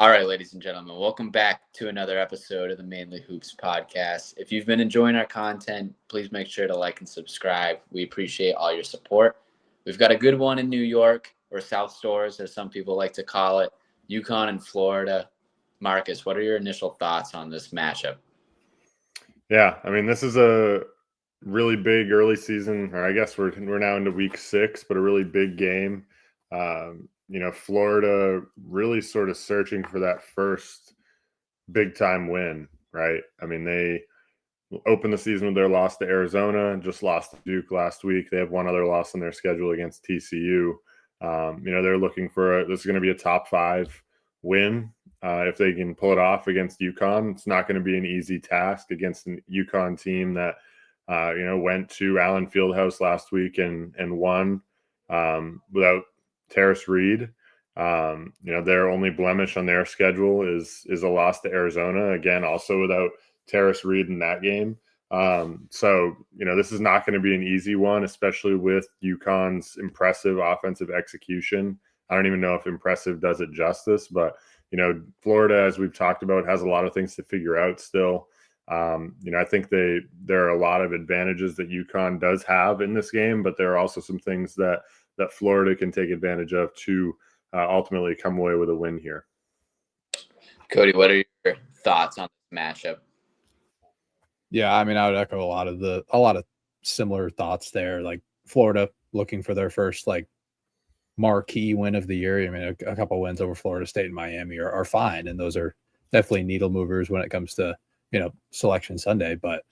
All right, ladies and gentlemen, welcome back to another episode of the Mainly Hoops podcast. If you've been enjoying our content, please make sure to like and subscribe. We appreciate all your support. We've got a good one in New York, or South Stores, as some people like to call it, UConn and Florida. Marcus, what are your initial thoughts on this matchup? Yeah, I mean, this is a really big early season, or I guess we're now into week 6, but a really big game. Florida really sort of searching for that first big time win, right? I mean, they opened the season with their loss to Arizona and just lost to Duke last week. They have one other loss on their schedule against TCU. They're looking for this is going to be a top 5 win. If they can pull it off against UConn, it's not going to be an easy task against a UConn team that, went to Allen Fieldhouse last week and won without Tarris Reed. Their only blemish on their schedule is a loss to Arizona, again, also without Tarris Reed in that game. This is not going to be an easy one, especially with UConn's impressive offensive execution. I don't even know if impressive does it justice, but Florida, as we've talked about, has a lot of things to figure out still. I think there are a lot of advantages that UConn does have in this game, but there are also some things that Florida can take advantage of to ultimately come away with a win here. Cody, what are your thoughts on this matchup? Yeah, I mean, I would echo a lot of similar thoughts there. Like Florida looking for their first marquee win of the year. I mean, a couple wins over Florida State and Miami are fine, and those are definitely needle movers when it comes to Selection Sunday. But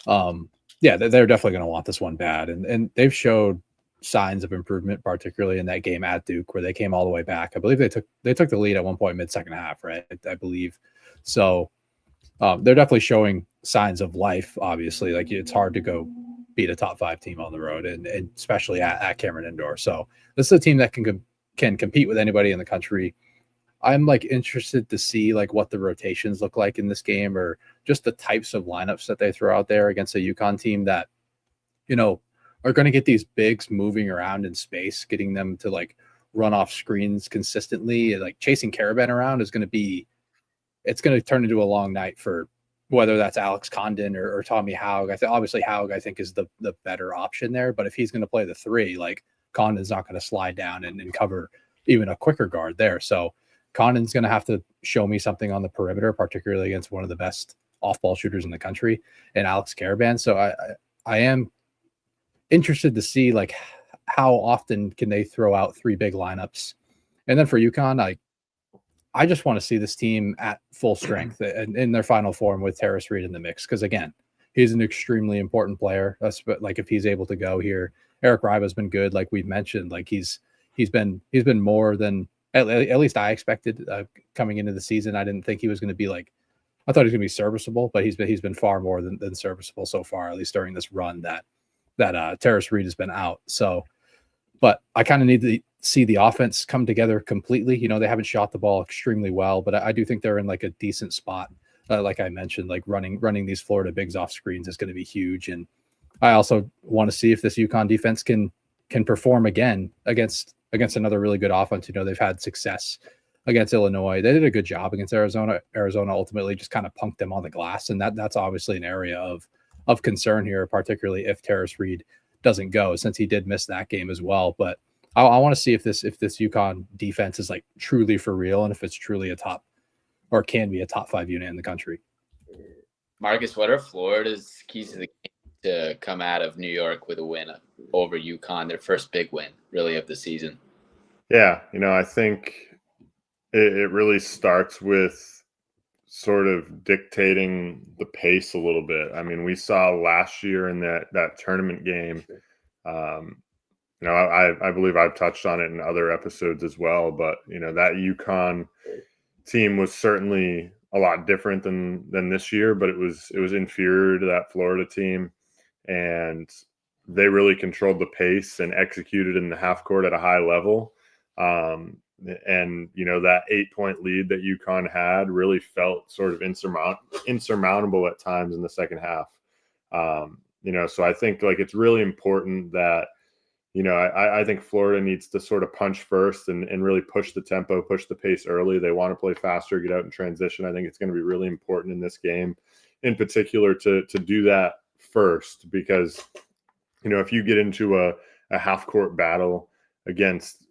they're definitely going to want this one bad, and they've showed signs of improvement, particularly in that game at Duke where they came all the way back. I believe they took the lead at one point mid-second half, right? I believe so. They're definitely showing signs of life. Obviously, it's hard to go beat a top 5 team on the road, and especially at Cameron Indoor. So this is a team that can compete with anybody in the country. I'm interested to see what the rotations look like in this game, or just the types of lineups that they throw out there against a UConn team that are going to get these bigs moving around in space, getting them to run off screens consistently. Chasing Karaban around is going to turn into a long night for whether that's Alex Condon or Tommy Haug. Obviously Haug, I think, is the better option there. But if he's going to play the 3, Condon's not going to slide down and cover even a quicker guard there. So Condon's going to have to show me something on the perimeter, particularly against one of the best off-ball shooters in the country, and Alex Karaban. So I am interested to see how often can they throw out 3 big lineups. And then for UConn, I just want to see this team at full strength and in their final form with Tarris Reed in the mix. Because again, he's an extremely important player. If he's able to go here, Eric Riba's been good. Like we've mentioned, he's been more than at least I expected coming into the season. I didn't think he was going to be I thought he was going to be serviceable, but he's been far more than serviceable so far, at least during this run that Tarris Reed has been out. So, but I kind of need to see the offense come together completely. They haven't shot the ball extremely well, but I do think they're in a decent spot. Like I mentioned, running these Florida bigs off screens is going to be huge. And I also want to see if this UConn defense can perform again against another really good offense. They've had success against Illinois. They did a good job against Arizona. Arizona ultimately just kind of punked them on the glass. And that's obviously an area of concern here, particularly if Tarris Reed doesn't go, since he did miss that game as well. But I want to see if this UConn defense is truly for real, and if it's truly a top, or can be a top 5 unit in the country. Marcus, what are Florida's keys to the game to come out of New York with a win over UConn, their first big win really of the season? Yeah, I think it really starts with sort of dictating the pace a little bit. I mean, we saw last year in that tournament game, I believe I've touched on it in other episodes as well, but that UConn team was certainly a lot different than this year, but it was inferior to that Florida team, and they really controlled the pace and executed in the half court at a high level. And that 8-point lead that UConn had really felt sort of insurmountable at times in the second half. So I think it's really important that I think Florida needs to sort of punch first and really push the tempo, push the pace early. They want to play faster, get out in transition. I think it's going to be really important in this game in particular to do that first, because, if you get into a half court battle against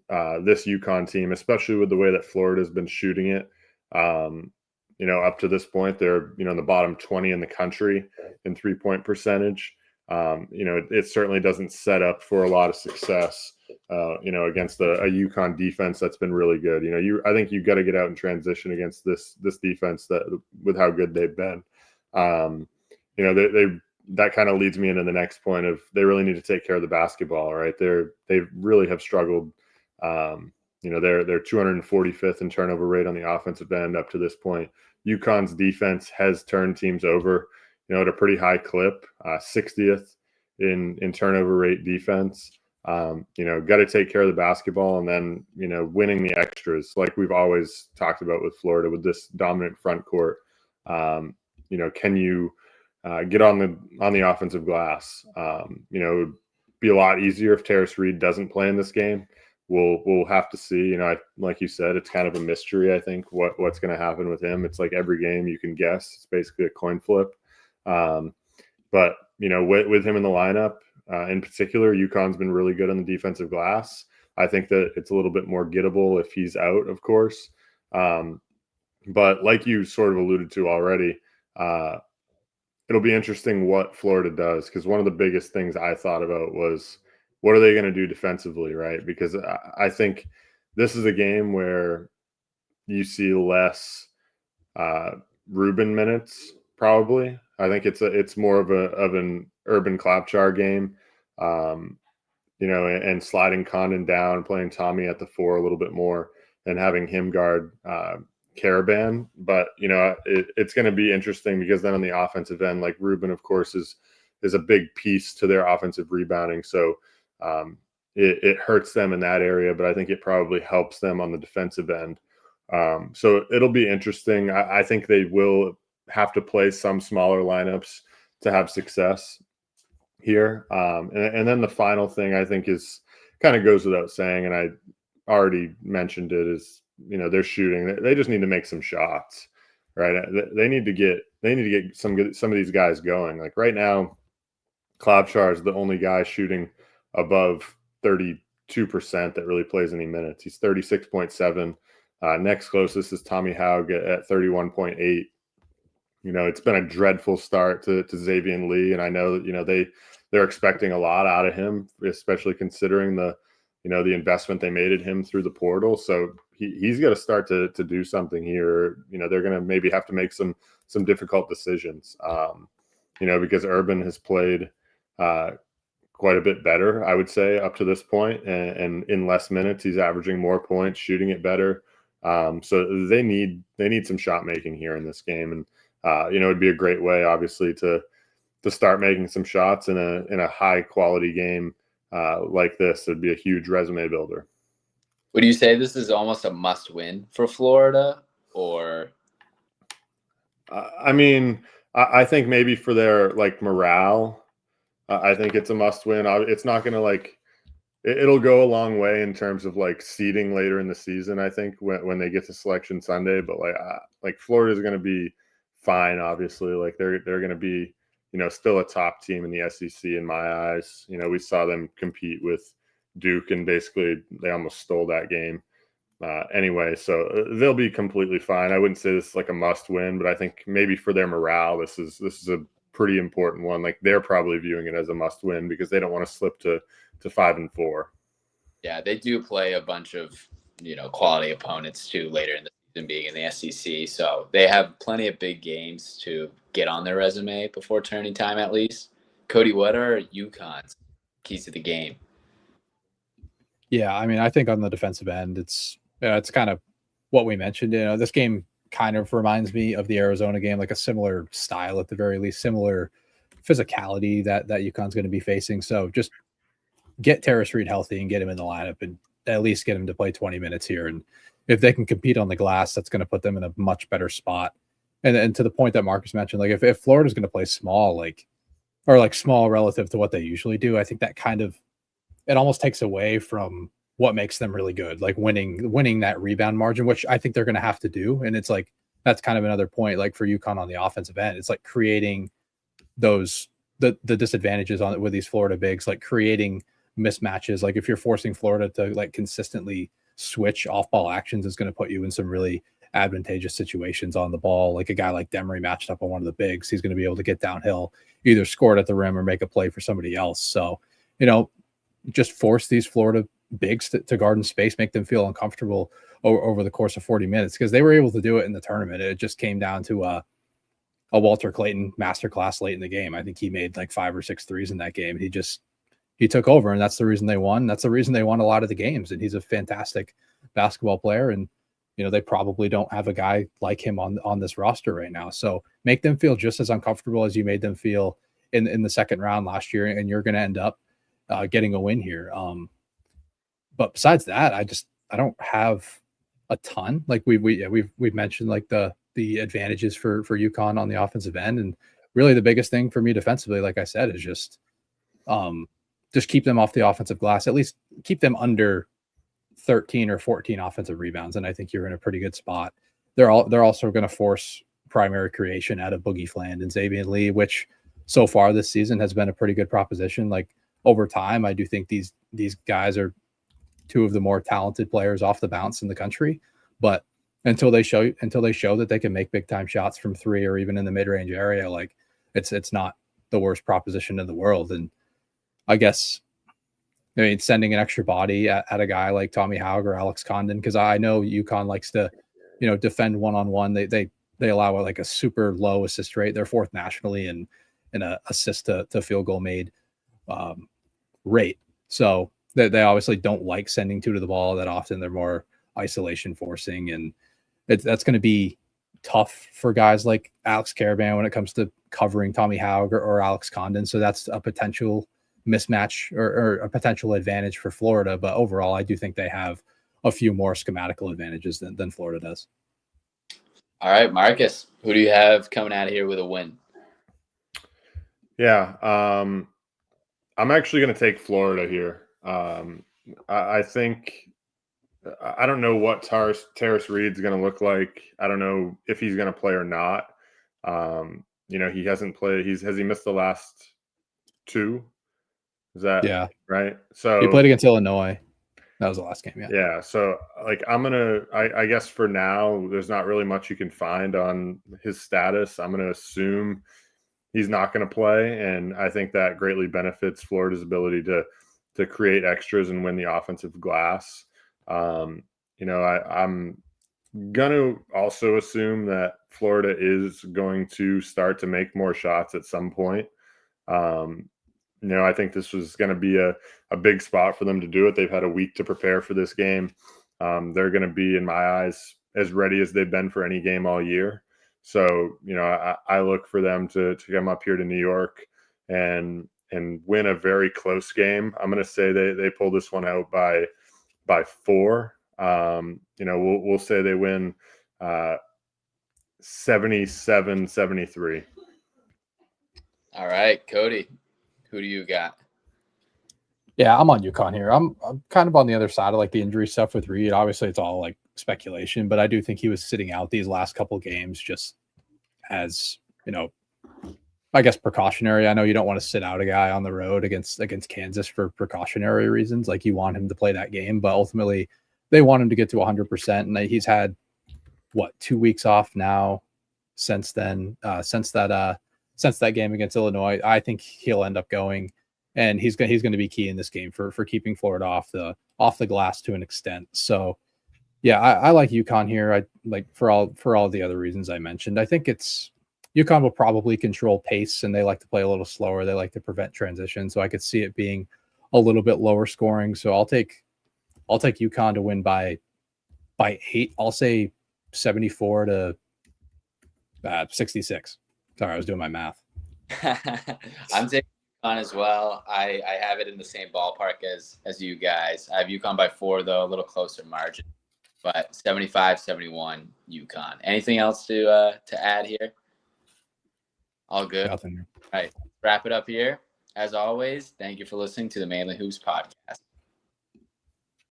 this UConn team, especially with the way that Florida has been shooting it, up to this point, they're, in the bottom 20 in the country in 3-point percentage. It certainly doesn't set up for a lot of success, against a UConn defense that's been really good. I think you've got to get out and transition against this defense with how good they've been. That kind of leads me into the next point of they really need to take care of the basketball, right? They really have struggled. They're 245th in turnover rate on the offensive end up to this point. UConn's defense has turned teams over, at a pretty high clip, 60th in turnover rate defense. Got to take care of the basketball, and then, winning the extras like we've always talked about with Florida with this dominant front court. Can you get on the offensive glass? It would be a lot easier if Tarris Reed doesn't play in this game. We'll have to see. Like you said, it's kind of a mystery. I think what's going to happen with him. It's like every game you can guess. It's basically a coin flip. But with him in the lineup, in particular, UConn's been really good on the defensive glass. I think that it's a little bit more gettable if he's out, of course. But like you sort of alluded to already, it'll be interesting what Florida does, because one of the biggest things I thought about was, what are they going to do defensively, right? Because I think this is a game where you see less Rubin minutes, probably. I think it's more of an Urban Klapchar game, and sliding Condon down, playing Tommy at the 4 a little bit more, and having him guard Karaban. But it's going to be interesting, because then on the offensive end, like Rubin, of course, is a big piece to their offensive rebounding. So it hurts them in that area, but I think it probably helps them on the defensive end. So it'll be interesting. I think they will have to play some smaller lineups to have success here. And then the final thing I think is kind of goes without saying, and I already mentioned it, is, they're shooting. They just need to make some shots, right? They need to get some of these guys going. Like right now, Klapchar is the only guy shooting above 32% that really plays any minutes. He's 36.7. Next closest is Tommy Haug at 31.8. It's been a dreadful start to Xaivian Lee, and I know they're expecting a lot out of him, especially considering the investment they made in him through the portal. So he's got to start to do something here. They're going to maybe have to make some difficult decisions. Because Urban has played quite a bit better, I would say, up to this point, and in less minutes, he's averaging more points, shooting it better. So they need some shot making here in this game, and it'd be a great way, obviously, to start making some shots in a high quality game like this. It'd be a huge resume builder. Would you say this is almost a must win for Florida, or? I think maybe for their morale, I think it's a must win. It's not going to it'll go a long way in terms of seeding later in the season, I think, when they get to Selection Sunday. But Florida's going to be fine, obviously. They're going to be, still a top team in the SEC in my eyes. We saw them compete with Duke, and basically they almost stole that game. Anyway, so they'll be completely fine. I wouldn't say this is a must win, but I think maybe for their morale, this is a pretty important one. They're probably viewing it as a must win, because they don't want to slip to 5-4. Yeah, they do play a bunch of quality opponents too later in the season, being in the SEC. So they have plenty of big games to get on their resume before tourney time, at least. Cody, what are UConn's keys to the game? Yeah, I think on the defensive end, it's kind of what we mentioned. This game kind of reminds me of the Arizona game, a similar style at the very least, similar physicality that UConn's going to be facing. So just get Tarris Reed healthy and get him in the lineup, and at least get him to play 20 minutes here. And if they can compete on the glass, that's going to put them in a much better spot. And to the point that Marcus mentioned, if Florida's going to play small, or small relative to what they usually do, I think that kind of it almost takes away from what makes them really good, like winning that rebound margin, which I think they're going to have to do. And it's like, that's kind of another point, like for UConn on the offensive end, it's like creating those, the disadvantages on it with these Florida bigs, like creating mismatches. Like if you're forcing Florida to like consistently switch off ball actions, is going to put you in some really advantageous situations on the ball. Like a guy like Demery matched up on one of the bigs, he's going to be able to get downhill, either score it at the rim or make a play for somebody else. So, just force these Florida bigs to guard in space, make them feel uncomfortable over the course of 40 minutes, because they were able to do it in the tournament. It just came down to a Walter Clayton masterclass late in the game. I think he made like 5 or 6 threes in that game. He took over, and that's the reason they won. That's the reason they won a lot of the games. And he's a fantastic basketball player. And, they probably don't have a guy like him on this roster right now. So make them feel just as uncomfortable as you made them feel in the second round last year. And you're going to end up getting a win here. But besides that, I don't have a ton. Like we've mentioned like the advantages for UConn on the offensive end, and really the biggest thing for me defensively, like I said, is just keep them off the offensive glass. At least keep them under 13 or 14 offensive rebounds, and I think you're in a pretty good spot. They're also going to force primary creation out of Boogie Fland and Xaivian Lee, which so far this season has been a pretty good proposition. Like over time, I do think these guys are two of the more talented players off the bounce in the country, but until they show that they can make big time shots from 3 or even in the mid-range area, like it's not the worst proposition in the world. And I guess, sending an extra body at a guy like Tommy Haug or Alex Condon, because I know UConn likes to, defend one-on-one. They allow like a super low assist rate. They're 4th nationally in a assist to field goal made rate. So they obviously don't like sending 2 to the ball that often. They're more isolation forcing, and that's going to be tough for guys like Alex Karaban when it comes to covering Tommy Haug or Alex Condon. So that's a potential mismatch or a potential advantage for Florida. But overall, I do think they have a few more schematical advantages than Florida does. All right, Marcus, who do you have coming out of here with a win? Yeah, I'm actually going to take Florida here. I think I don't know what Tarris Reed's going to look like. I don't know if he's going to play or not. He hasn't played. Has he missed the last 2? Is that right? So he played against Illinois. That was the last game. Yeah. Yeah. So like I guess for now, there's not really much you can find on his status. I'm going to assume he's not going to play. And I think that greatly benefits Florida's ability to create extras and win the offensive glass. I'm going to also assume that Florida is going to start to make more shots at some point. I think this was going to be a big spot for them to do it. They've had a week to prepare for this game. They're going to be, in my eyes, as ready as they've been for any game all year. So, I look for them to come up here to New York and win a very close game. I'm going to say they pull this one out by 4. We'll say they win 77-73. All right, Cody, who do you got? Yeah, I'm on UConn here. I'm kind of on the other side of like the injury stuff with Reed. Obviously, it's all like speculation, but I do think he was sitting out these last couple games just as, I guess precautionary. I know you don't want to sit out a guy on the road against Kansas for precautionary reasons. Like you want him to play that game, but ultimately they want him to get to 100%. And he's had 2 weeks off now since then, since that game against Illinois. I think he'll end up going, and he's going to be key in this game for keeping Florida off the glass to an extent. So yeah, I like UConn here. I like for all the other reasons I mentioned. I think UConn will probably control pace, and they like to play a little slower. They like to prevent transition. So I could see it being a little bit lower scoring. So I'll take UConn to win by 8. I'll say 74 to 66. Sorry, I was doing my math. I'm taking UConn as well. I have it in the same ballpark as you guys. I have UConn by 4, though, a little closer margin. But 75-71 UConn. Anything else to add here? All good. Nothing. All right, wrap it up here. As always, thank you for listening to the Mainly Hoops podcast.